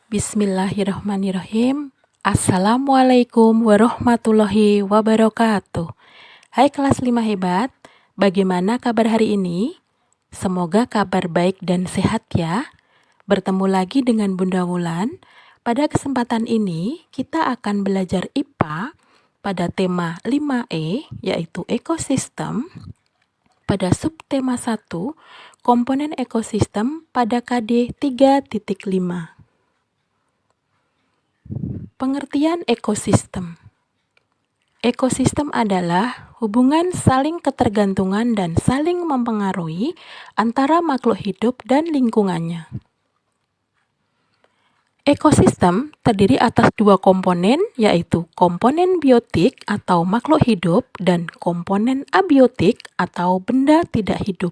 Bismillahirrahmanirrahim. Assalamualaikum warahmatullahi wabarakatuh. Hai kelas 5 hebat, bagaimana kabar hari ini? Semoga kabar baik dan sehat ya. Bertemu lagi dengan Bunda Wulan. Pada kesempatan ini, kita akan belajar IPA pada tema 5E, yaitu ekosistem, pada subtema 1, komponen ekosistem pada KD 3.5. Pengertian ekosistem. Ekosistem adalah hubungan saling ketergantungan dan saling mempengaruhi antara makhluk hidup dan lingkungannya. Ekosistem terdiri atas dua komponen, yaitu komponen biotik atau makhluk hidup dan komponen abiotik atau benda tidak hidup.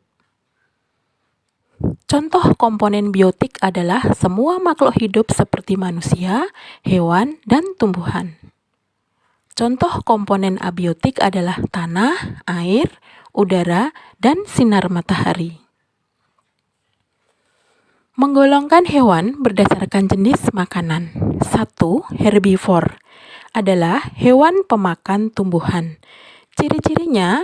Contoh komponen biotik adalah semua makhluk hidup seperti manusia, hewan, dan tumbuhan. Contoh komponen abiotik adalah tanah, air, udara, dan sinar matahari. Menggolongkan hewan berdasarkan jenis makanan. 1. Herbivore adalah hewan pemakan tumbuhan. Ciri-cirinya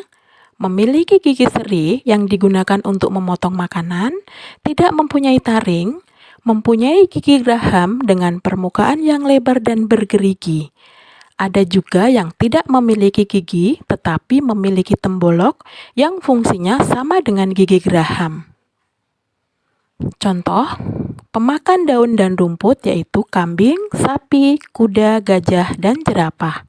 memiliki gigi seri yang digunakan untuk memotong makanan, tidak mempunyai taring, mempunyai gigi geraham dengan permukaan yang lebar dan bergerigi. Ada juga yang tidak memiliki gigi tetapi memiliki tembolok yang fungsinya sama dengan gigi geraham. Contoh, pemakan daun dan rumput yaitu kambing, sapi, kuda, gajah, dan jerapah.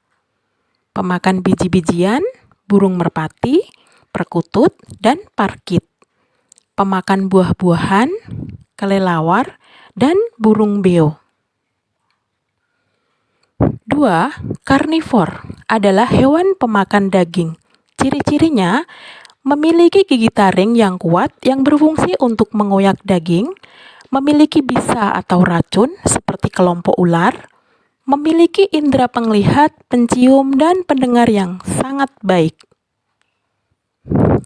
Pemakan biji-bijian, burung merpati, perkutut, dan parkit. Pemakan buah-buahan, kelelawar, dan burung beo. 2. Karnivor adalah hewan pemakan daging. Ciri-cirinya memiliki gigi taring yang kuat yang berfungsi untuk mengoyak daging, memiliki bisa atau racun seperti kelompok ular, memiliki indera penglihat, pencium, dan pendengar yang sangat baik.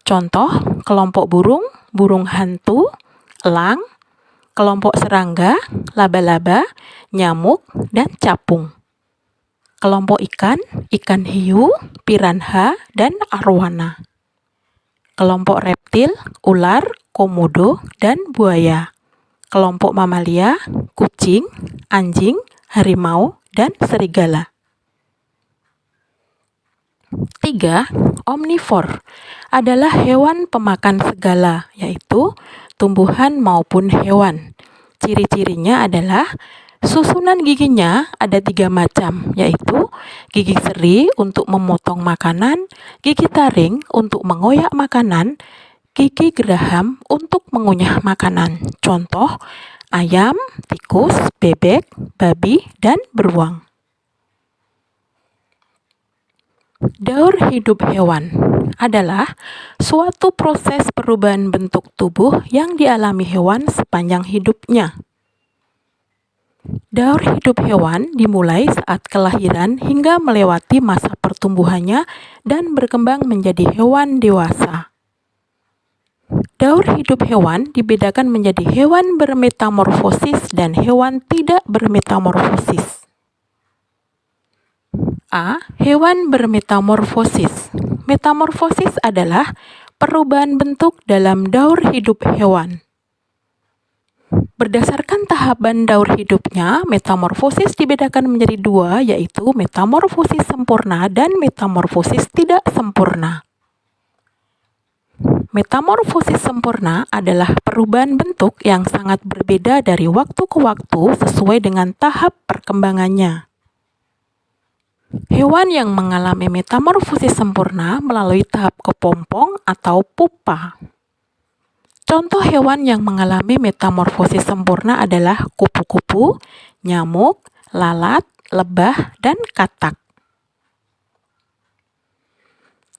Contoh, kelompok burung, burung hantu, elang, kelompok serangga, laba-laba, nyamuk, dan capung. Kelompok ikan, ikan hiu, piranha, dan arwana. Kelompok reptil, ular, komodo, dan buaya. Kelompok mamalia, kucing, anjing, harimau, dan serigala. 3. Omnivore adalah hewan pemakan segala, yaitu tumbuhan maupun hewan. Ciri-cirinya adalah susunan giginya ada 3 macam, yaitu gigi seri untuk memotong makanan, gigi taring untuk mengoyak makanan, gigi geraham untuk mengunyah makanan. Contoh, ayam, tikus, bebek, babi, dan beruang. Daur hidup hewan adalah suatu proses perubahan bentuk tubuh yang dialami hewan sepanjang hidupnya. Daur hidup hewan dimulai saat kelahiran hingga melewati masa pertumbuhannya dan berkembang menjadi hewan dewasa. Daur hidup hewan dibedakan menjadi hewan bermetamorfosis dan hewan tidak bermetamorfosis. A. Hewan bermetamorfosis. Metamorfosis adalah perubahan bentuk dalam daur hidup hewan. Berdasarkan tahapan daur hidupnya, metamorfosis dibedakan menjadi 2, yaitu metamorfosis sempurna dan metamorfosis tidak sempurna. Metamorfosis sempurna adalah perubahan bentuk yang sangat berbeda dari waktu ke waktu sesuai dengan tahap perkembangannya. Hewan yang mengalami metamorfosis sempurna melalui tahap kepompong atau pupa. Contoh hewan yang mengalami metamorfosis sempurna adalah kupu-kupu, nyamuk, lalat, lebah, dan katak.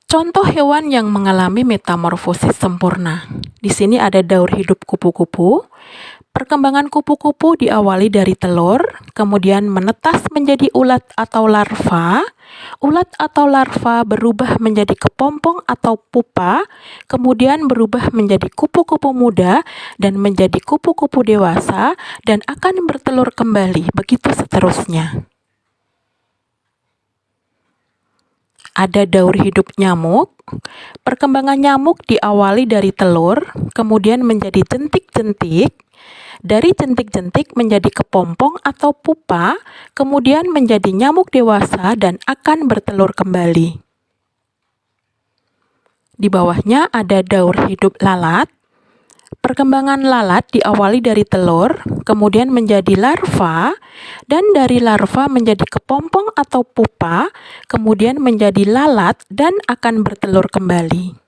Contoh hewan yang mengalami metamorfosis sempurna. Di sini ada daur hidup kupu-kupu. Perkembangan kupu-kupu diawali dari telur, kemudian menetas menjadi ulat atau larva. Ulat atau larva berubah menjadi kepompong atau pupa, kemudian berubah menjadi kupu-kupu muda dan menjadi kupu-kupu dewasa dan akan bertelur kembali, begitu seterusnya. Ada daur hidup nyamuk. Perkembangan nyamuk diawali dari telur, kemudian menjadi jentik-jentik. Dari jentik-jentik menjadi kepompong atau pupa, kemudian menjadi nyamuk dewasa dan akan bertelur kembali. Di bawahnya ada daur hidup lalat. Perkembangan lalat diawali dari telur, kemudian menjadi larva, dan dari larva menjadi kepompong atau pupa, kemudian menjadi lalat dan akan bertelur kembali.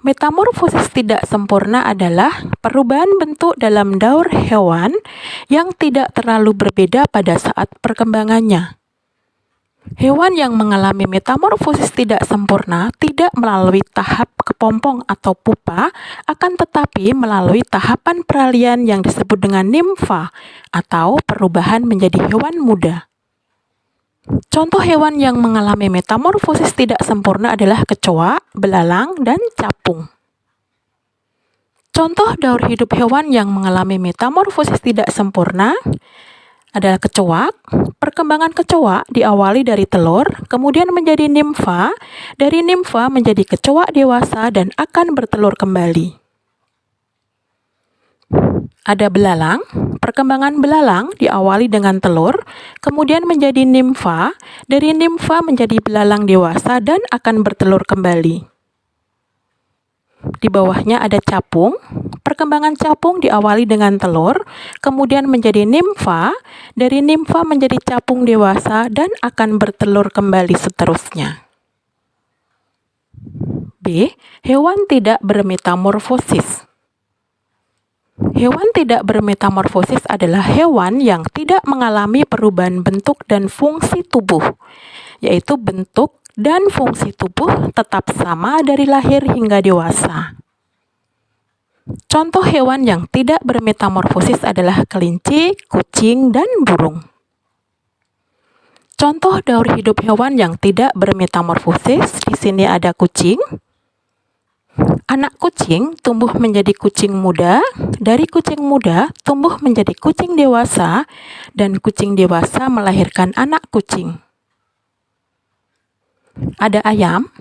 Metamorfosis tidak sempurna adalah perubahan bentuk dalam daur hewan yang tidak terlalu berbeda pada saat perkembangannya. Hewan yang mengalami metamorfosis tidak sempurna tidak melalui tahap kepompong atau pupa, akan tetapi melalui tahapan peralihan yang disebut dengan nimfa atau perubahan menjadi hewan muda. Contoh hewan yang mengalami metamorfosis tidak sempurna adalah kecoa, belalang, dan capung. Contoh daur hidup hewan yang mengalami metamorfosis tidak sempurna adalah kecoa. Perkembangan kecoa diawali dari telur, kemudian menjadi nimfa, dari nimfa menjadi kecoa dewasa dan akan bertelur kembali. Ada belalang. Perkembangan belalang diawali dengan telur, kemudian menjadi nimfa, dari nimfa menjadi belalang dewasa dan akan bertelur kembali. Di bawahnya ada capung. Perkembangan capung diawali dengan telur, kemudian menjadi nimfa, dari nimfa menjadi capung dewasa dan akan bertelur kembali seterusnya. B. Hewan tidak bermetamorfosis. Hewan tidak bermetamorfosis adalah hewan yang tidak mengalami perubahan bentuk dan fungsi tubuh, yaitu bentuk dan fungsi tubuh tetap sama dari lahir hingga dewasa. Contoh hewan yang tidak bermetamorfosis adalah kelinci, kucing, dan burung. Contoh daur hidup hewan yang tidak bermetamorfosis, di sini ada kucing. Anak kucing tumbuh menjadi kucing muda, dari kucing muda tumbuh menjadi kucing dewasa, dan kucing dewasa melahirkan anak kucing. Ada ayam.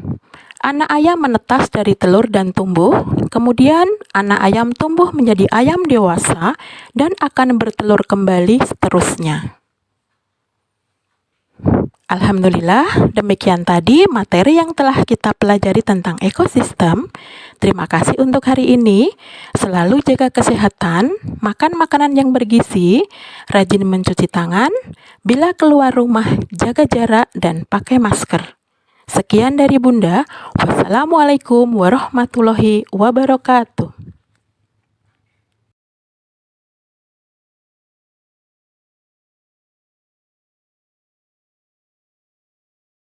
Anak ayam menetas dari telur dan tumbuh, kemudian anak ayam tumbuh menjadi ayam dewasa dan akan bertelur kembali seterusnya. Alhamdulillah, demikian tadi materi yang telah kita pelajari tentang ekosistem. Terima kasih untuk hari ini. Selalu jaga kesehatan, makan makanan yang bergizi, rajin mencuci tangan, bila keluar rumah jaga jarak dan pakai masker. Sekian dari Bunda. Wassalamualaikum warahmatullahi wabarakatuh.